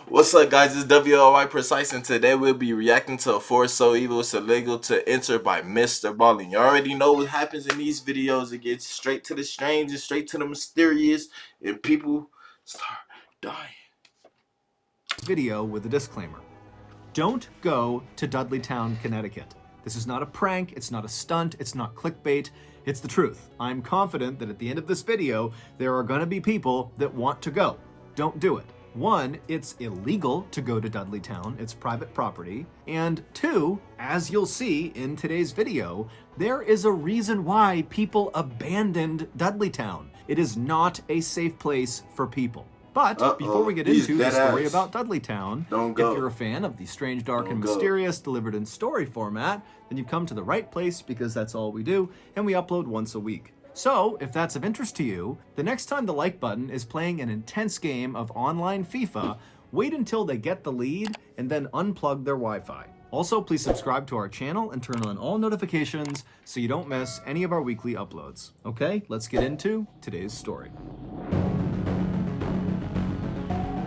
What's up, guys? It's WLY Precise, and today we'll be reacting to a force so evil it's illegal to enter by Mr. Ballen. You already know what happens in these videos. It gets straight to the strange and straight to the mysterious, and people start dying. Video with a disclaimer. Don't go to Dudleytown, Connecticut. This is not a prank, it's not a stunt, it's not clickbait, it's the truth. I'm confident that at the end of this video, there are gonna be people that want to go. Don't do it. One, it's illegal to go to Dudleytown, it's private property. And two, as you'll see in today's video, there is a reason why people abandoned Dudleytown. It is not a safe place for people. But before we get into the story about Dudleytown, if you're a fan of the strange, dark, and mysterious delivered in story format, then you've come to the right place because that's all we do, and we upload once a week. So, if that's of interest to you, the next time the like button is playing an intense game of online FIFA, wait until they get the lead and then unplug their Wi-Fi. Also, please subscribe to our channel and turn on all notifications so you don't miss any of our weekly uploads. Okay, let's get into today's story.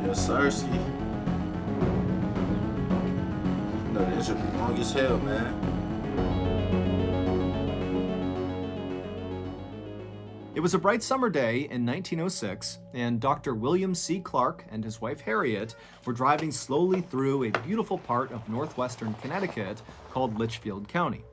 Yes, sir. See, no, this should be long as hell, man. It was a bright summer day in 1906, and Dr. William C. Clark and his wife Harriet were driving slowly through a beautiful part of northwestern Connecticut called Litchfield County.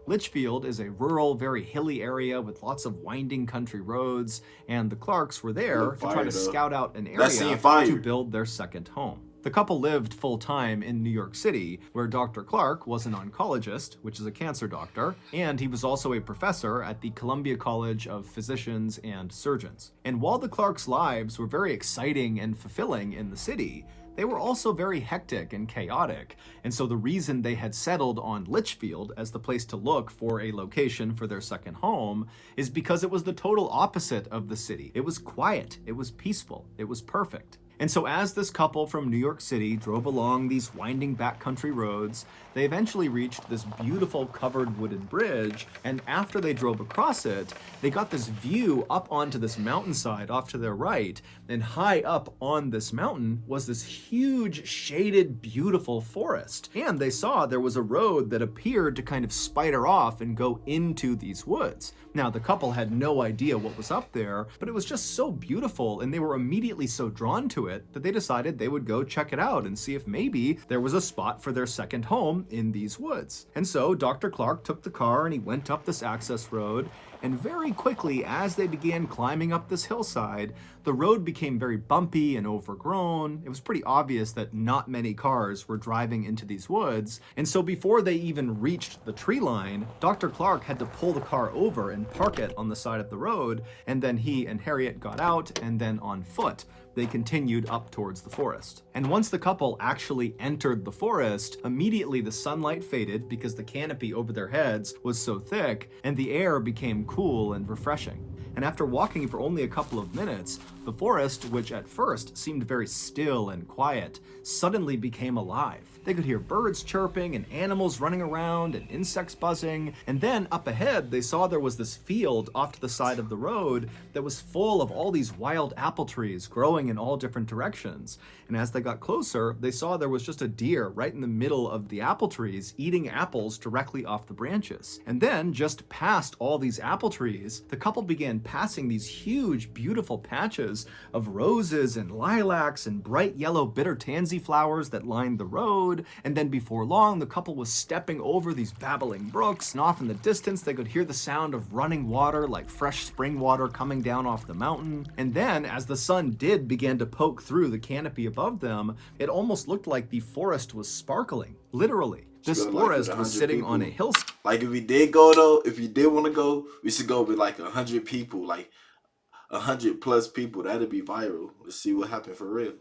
Litchfield is a rural, very hilly area with lots of winding country roads, and the Clarks were there to try to scout out an area to build their second home. The couple lived full-time in New York City, where Dr. Clark was an oncologist, which is a cancer doctor, and he was also a professor at the Columbia College of Physicians and Surgeons. And while the Clarks' lives were very exciting and fulfilling in the city, they were also very hectic and chaotic, and so the reason they had settled on Litchfield as the place to look for a location for their second home is because it was the total opposite of the city. It was quiet, it was peaceful, it was perfect. And so as this couple from New York City drove along these winding backcountry roads, they eventually reached this beautiful covered wooden bridge, and after they drove across it, they got this view up onto this mountainside off to their right, and high up on this mountain was this huge, shaded, beautiful forest. And they saw there was a road that appeared to kind of spider off and go into these woods. Now, the couple had no idea what was up there, but it was just so beautiful, and they were immediately so drawn to it that they decided they would go check it out and see if maybe there was a spot for their second home in these woods. And so Dr. Clark took the car and he went up this access road, and very quickly, as they began climbing up this hillside, the road became very bumpy and overgrown. It was pretty obvious that not many cars were driving into these woods, and so before they even reached the tree line, Dr. Clark had to pull the car over and park it on the side of the road, and then he and Harriet got out, and then on foot, they continued up towards the forest. And once the couple actually entered the forest, immediately the sunlight faded because the canopy over their heads was so thick, and the air became cool and refreshing. And after walking for only a couple of minutes, the forest, which at first seemed very still and quiet, suddenly became alive. They could hear birds chirping and animals running around and insects buzzing, and then up ahead they saw there was this field off to the side of the road that was full of all these wild apple trees growing in all different directions. And as they got closer, they saw there was just a deer right in the middle of the apple trees eating apples directly off the branches. And then, just past all these apple trees, the couple began passing these huge, beautiful patches of roses and lilacs and bright yellow bitter tansy flowers that lined the road. And then before long, the couple was stepping over these babbling brooks, and off in the distance, they could hear the sound of running water like fresh spring water coming down off the mountain. And then, as the sun did begin to poke through the canopy above them, it almost looked like the forest was sparkling, literally. This forest was sitting on a hillside. Like, if we did go though, if you did want to go, we should go with like 100 people, like 100+ people. That'd be viral. Let's see what happened for real.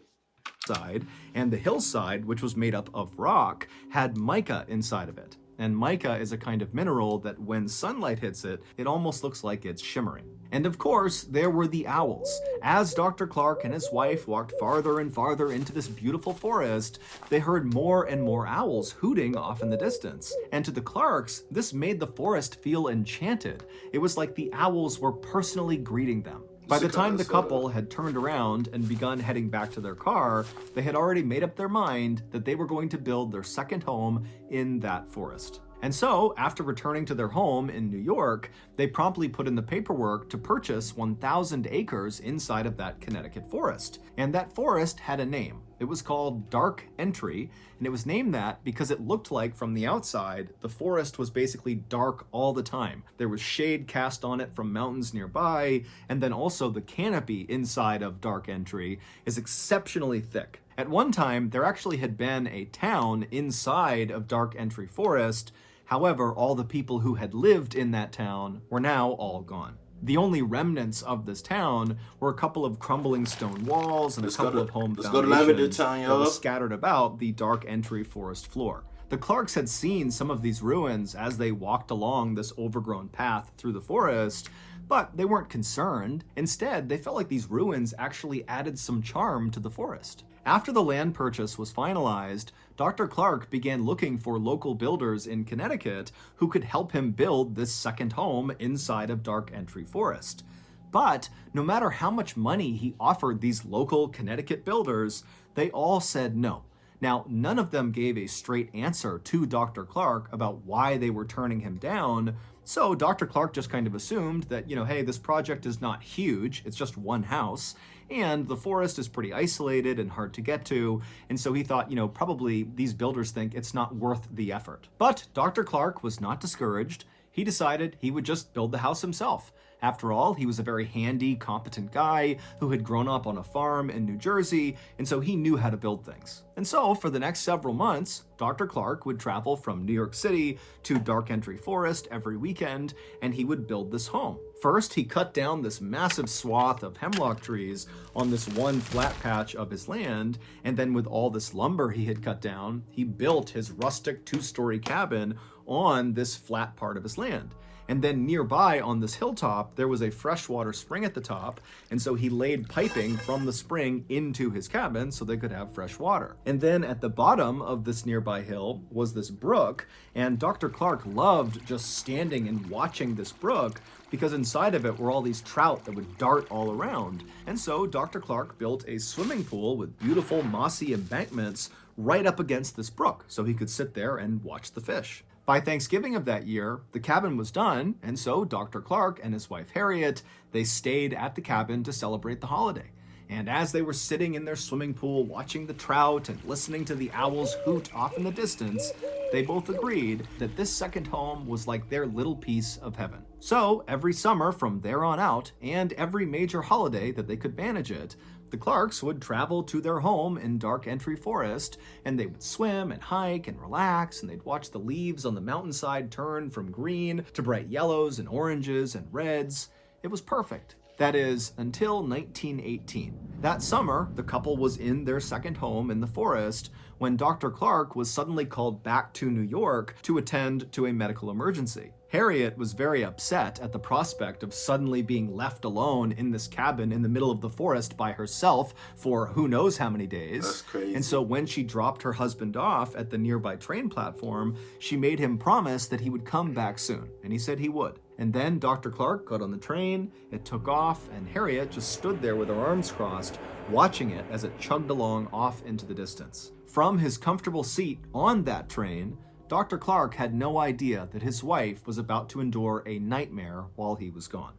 And the hillside, which was made up of rock, had mica inside of it. And mica is a kind of mineral that when sunlight hits it, it almost looks like it's shimmering. And of course, there were the owls. As Dr. Clark and his wife walked farther and farther into this beautiful forest, they heard more and more owls hooting off in the distance. And to the Clarks, this made the forest feel enchanted. It was like the owls were personally greeting them. By the time the couple had turned around and begun heading back to their car, they had already made up their mind that they were going to build their second home in that forest. And so, after returning to their home in New York, they promptly put in the paperwork to purchase 1,000 acres inside of that Connecticut forest. And that forest had a name. It was called Dark Entry, and it was named that because it looked like from the outside, the forest was basically dark all the time. There was shade cast on it from mountains nearby, and then also the canopy inside of Dark Entry is exceptionally thick. At one time, there actually had been a town inside of Dark Entry Forest. However, all the people who had lived in that town were now all gone. The only remnants of this town were a couple of crumbling stone walls and a couple of home foundations that were scattered about the Dark Entry forest floor. The Clarks had seen some of these ruins as they walked along this overgrown path through the forest, but they weren't concerned. Instead, they felt like these ruins actually added some charm to the forest. After the land purchase was finalized, Dr. Clark began looking for local builders in Connecticut who could help him build this second home inside of Dark Entry Forest. But no matter how much money he offered these local Connecticut builders, they all said no. Now, none of them gave a straight answer to Dr. Clark about why they were turning him down, so Dr. Clark just kind of assumed that, hey, this project is not huge, it's just one house, and the forest is pretty isolated and hard to get to, and so he thought, probably these builders think it's not worth the effort. But Dr. Clark was not discouraged. He decided he would just build the house himself. After all, he was a very handy, competent guy who had grown up on a farm in New Jersey, and so he knew how to build things. And so, for the next several months, Dr. Clark would travel from New York City to Dark Entry Forest every weekend, and he would build this home. First, he cut down this massive swath of hemlock trees on this one flat patch of his land, and then with all this lumber he had cut down, he built his rustic two-story cabin on this flat part of his land. And then nearby on this hilltop, there was a freshwater spring at the top, and so he laid piping from the spring into his cabin so they could have fresh water. And then at the bottom of this nearby hill was this brook, and Dr. Clark loved just standing and watching this brook because inside of it were all these trout that would dart all around. And so Dr. Clark built a swimming pool with beautiful mossy embankments right up against this brook so he could sit there and watch the fish. By Thanksgiving of that year, the cabin was done, and so Dr. Clark and his wife Harriet, they stayed at the cabin to celebrate the holiday. And as they were sitting in their swimming pool watching the trout and listening to the owls hoot off in the distance, they both agreed that this second home was like their little piece of heaven. So every summer from there on out, and every major holiday that they could manage it, the Clarks would travel to their home in Dark Entry Forest, and they would swim and hike and relax, and they'd watch the leaves on the mountainside turn from green to bright yellows and oranges and reds. It was perfect. That is, until 1918. That summer, the couple was in their second home in the forest when Dr. Clark was suddenly called back to New York to attend to a medical emergency. Harriet was very upset at the prospect of suddenly being left alone in this cabin in the middle of the forest by herself for who knows how many days. That's crazy. And so when she dropped her husband off at the nearby train platform, she made him promise that he would come back soon, and he said he would. And then Dr. Clark got on the train, it took off, and Harriet just stood there with her arms crossed, watching it as it chugged along off into the distance. From his comfortable seat on that train, Dr. Clark had no idea that his wife was about to endure a nightmare while he was gone.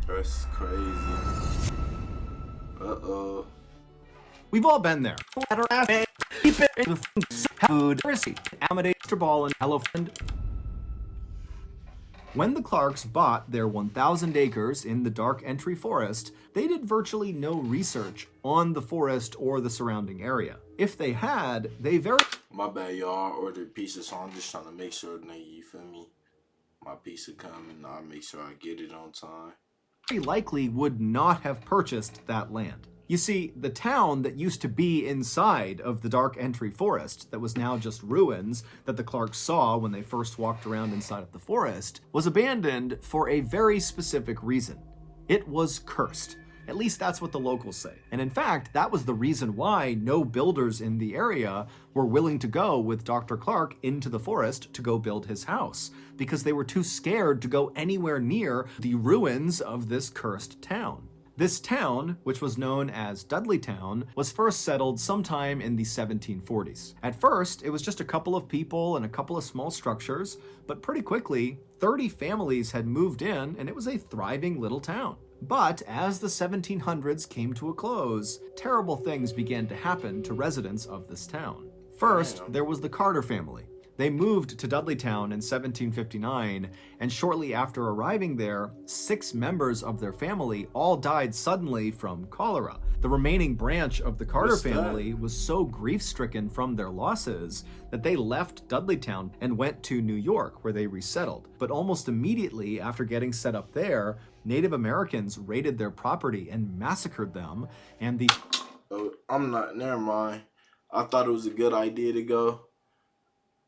That's crazy. Uh-oh. We've all been there. Food, Mr. Ballen, hello friend. When the Clarks bought their 1,000 acres in the Dark Entry Forest, they did virtually no research on the forest or the surrounding area. If they had, they very... My bad, y'all. I ordered pizza, so I'm just trying to make sure that you feel me. My pizza come and I'll make sure I get it on time. Very likely would not have purchased that land. You see, the town that used to be inside of the Dark Entry Forest, that was now just ruins that the Clarks saw when they first walked around inside of the forest, was abandoned for a very specific reason. It was cursed. At least that's what the locals say. And in fact, that was the reason why no builders in the area were willing to go with Dr. Clark into the forest to go build his house, because they were too scared to go anywhere near the ruins of this cursed town. This town, which was known as Dudley Town, was first settled sometime in the 1740s. At first, it was just a couple of people and a couple of small structures, but pretty quickly, 30 families had moved in and it was a thriving little town. But as the 1700s came to a close, terrible things began to happen to residents of this town. First, there was the Carter family. They moved to Dudleytown in 1759, and shortly after arriving there, 6 members of their family all died suddenly from cholera. The remaining branch of the Carter family was so grief-stricken from their losses that they left Dudleytown and went to New York, where they resettled. But almost immediately after getting set up there, Native Americans raided their property and massacred them, and the... Oh, never mind. I thought it was a good idea to go.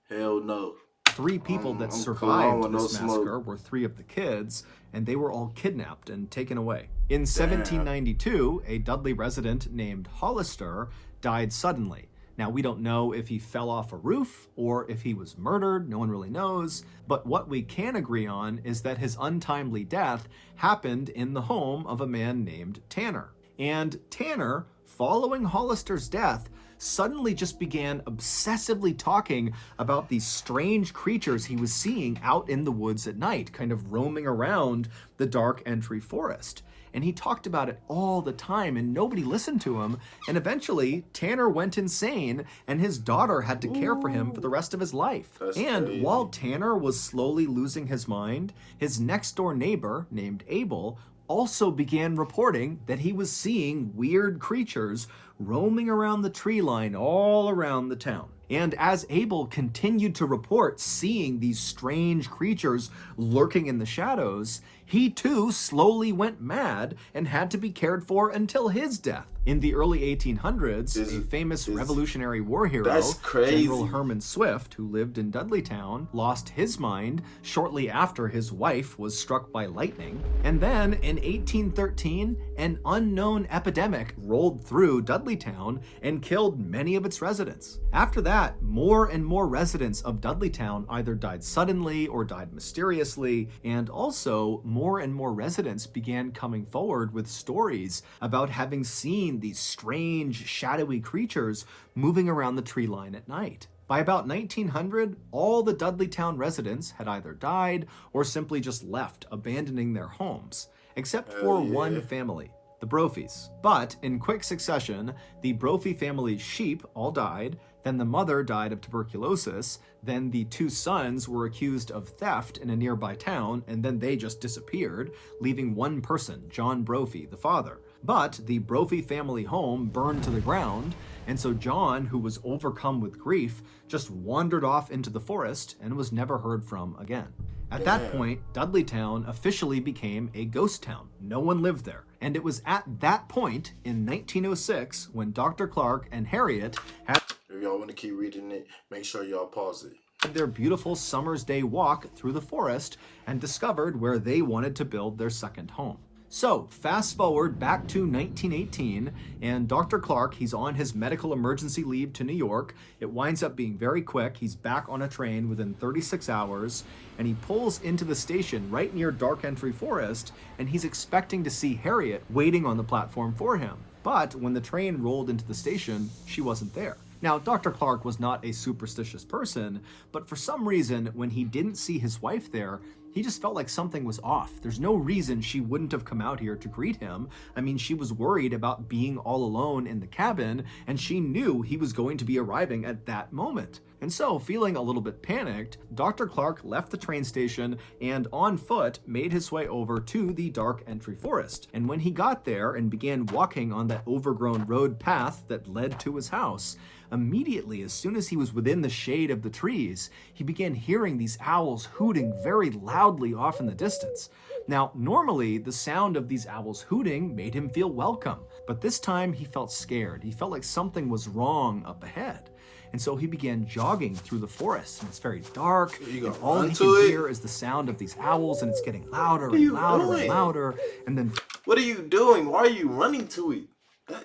Hell no. 3 people that survived this massacre were 3 of the kids, and they were all kidnapped and taken away. In 1792, a Dudley resident named Hollister died suddenly. Now, we don't know if he fell off a roof or if he was murdered, no one really knows, but what we can agree on is that his untimely death happened in the home of a man named Tanner. And Tanner, following Hollister's death, suddenly just began obsessively talking about these strange creatures he was seeing out in the woods at night, kind of roaming around the dark entry forest. And he talked about it all the time and nobody listened to him. And eventually Tanner went insane and his daughter had to care for him for the rest of his life. And while Tanner was slowly losing his mind, his next door neighbor named Abel also began reporting that he was seeing weird creatures roaming around the tree line all around the town. And as Abel continued to report seeing these strange creatures lurking in the shadows, he too slowly went mad and had to be cared for until his death. In the early 1800s, a famous Revolutionary War hero, General Herman Swift, who lived in Dudleytown, lost his mind shortly after his wife was struck by lightning. And then in 1813, an unknown epidemic rolled through Dudleytown and killed many of its residents. After that, more and more residents of Dudleytown either died suddenly or died mysteriously, and also more and more residents began coming forward with stories about having seen these strange, shadowy creatures moving around the tree line at night. By about 1900, all the Dudleytown residents had either died or simply just left, abandoning their homes, except for one family, the Brophies. But in quick succession, the Brophy family's sheep all died, then the mother died of tuberculosis, then the 2 sons were accused of theft in a nearby town, and then they just disappeared, leaving one person, John Brophy, the father. But the Brophy family home burned to the ground, and so John, who was overcome with grief, just wandered off into the forest and was never heard from again. At that point, Dudleytown officially became a ghost town. No one lived there. And it was at that point, in 1906, when Dr. Clark and Harriet had... If y'all want to keep reading it, make sure y'all pause it. ...their beautiful summer's day walk through the forest and discovered where they wanted to build their second home. So, fast forward back to 1918, and Dr. Clark, he's on his medical emergency leave to New York. It winds up being very quick. He's back on a train within 36 hours, and he pulls into the station right near Dark Entry Forest, and he's expecting to see Harriet waiting on the platform for him. But when the train rolled into the station, she wasn't there. Now, Dr. Clark was not a superstitious person, but for some reason, when he didn't see his wife there, he just felt like something was off. There's no reason she wouldn't have come out here to greet him. I mean, she was worried about being all alone in the cabin, and she knew he was going to be arriving at that moment. And so, feeling a little bit panicked, Dr. Clark left the train station and on foot made his way over to the Dark Entry Forest. And when he got there and began walking on that overgrown road path that led to his house, immediately, as soon as he was within the shade of the trees, he began hearing these owls hooting very loudly off in the distance. Now, normally, the sound of these owls hooting made him feel welcome, but this time he felt scared. He felt like something was wrong up ahead. And so he began jogging through the forest, and it's very dark, You and gonna all run he to can it? hear is the sound of these owls, and it's getting louder What are and you louder and doing? louder. And then What are you doing? Why are you running to it?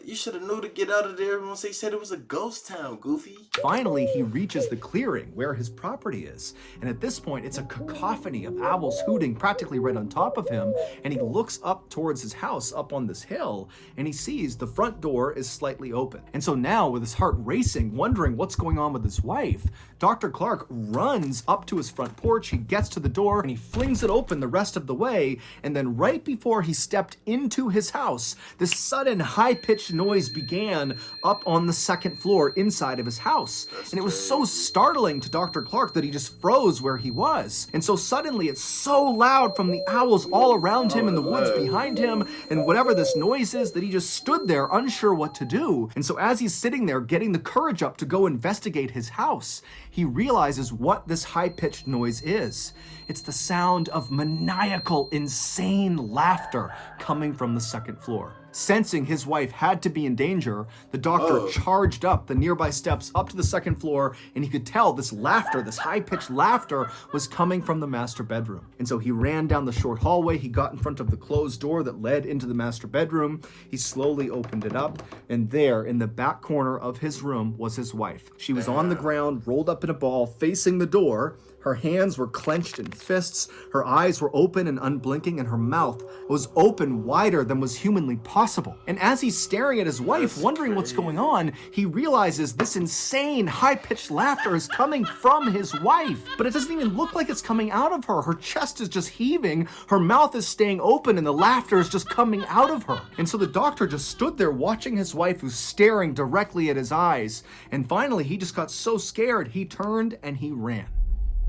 You should have knew to get out of there once they said it was a ghost town, Goofy. finally, he reaches the clearing where his property is. And at this point, it's a cacophony of owls hooting practically right on top of him. And he looks up towards his house up on this hill, and he sees the front door is slightly open. And so now, with his heart racing, wondering what's going on with his wife, Dr. Clark runs up to his front porch. He gets to the door and he flings it open the rest of the way. And then, right before he stepped into his house, this sudden high-pitched noise began up on the second floor inside of his house. And it was so startling to Dr. Clark that he just froze where he was. And so suddenly it's so loud from the owls all around him and the woods behind him and whatever this noise is that he just stood there unsure what to do. And so as he's sitting there getting the courage up to go investigate his house, he realizes what this high-pitched noise is. It's the sound of maniacal, insane laughter coming from the second floor. Sensing his wife had to be in danger, the doctor charged up the nearby steps up to the second floor, and he could tell this laughter, this high-pitched laughter, was coming from the master bedroom. And so he ran down the short hallway, he got in front of the closed door that led into the master bedroom, he slowly opened it up, and there, in the back corner of his room, was his wife. She was on the ground, rolled up in a ball, facing the door. Her hands were clenched in fists, her eyes were open and unblinking, and her mouth was open wider than was humanly possible. And as he's staring at his wife, wondering what's going on, he realizes this insane, high-pitched laughter is coming from his wife. But it doesn't even look like it's coming out of her. Her chest is just heaving, her mouth is staying open, and the laughter is just coming out of her. And so the doctor just stood there watching his wife, who's staring directly at his eyes. And finally, he just got so scared, he turned and he ran.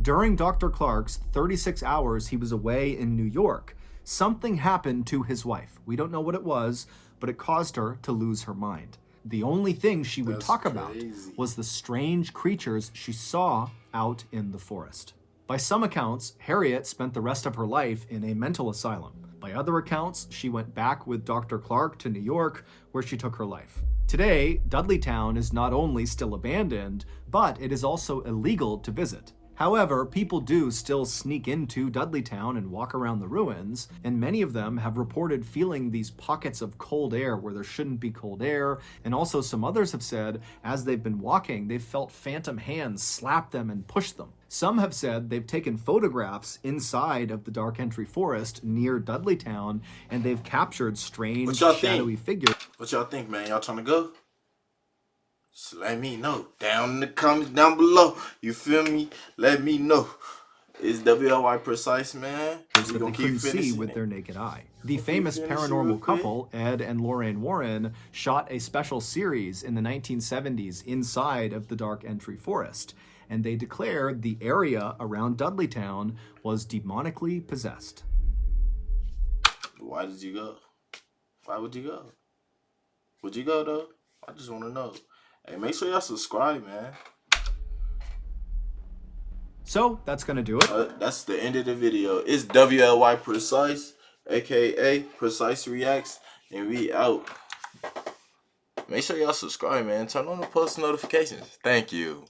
During Dr. Clark's 36 hours he was away in New York, something happened to his wife. We don't know what it was, but it caused her to lose her mind. The only thing she would talk about was the strange creatures she saw out in the forest. By some accounts, Harriet spent the rest of her life in a mental asylum. By other accounts, she went back with Dr. Clark to New York, where she took her life. Today, Dudley Town is not only still abandoned, but it is also illegal to visit. However, people do still sneak into Dudley Town and walk around the ruins, and many of them have reported feeling these pockets of cold air where there shouldn't be cold air, and also some others have said as they've been walking, they've felt phantom hands slap them and push them. Some have said they've taken photographs inside of the Dark Entry Forest near Dudley Town, and they've captured strange, shadowy figures. What y'all think, man? Y'all trying to go? So let me know down in the comments down below. You feel me? Let me know. It's WLY precise, man. That they couldn't see with their naked eye. The famous paranormal couple, Ed and Lorraine Warren, shot a special series in the 1970s inside of the Dark Entry Forest, and they declared the area around Dudley Town was demonically possessed. Why did you go? Why would you go? Would you go, though? I just want to know. Hey, make sure y'all subscribe, man. So, that's going to do it. That's the end of the video. It's WLY Precise, a.k.a. Precise Reacts, and we out. Make sure y'all subscribe, man. Turn on the post notifications. Thank you.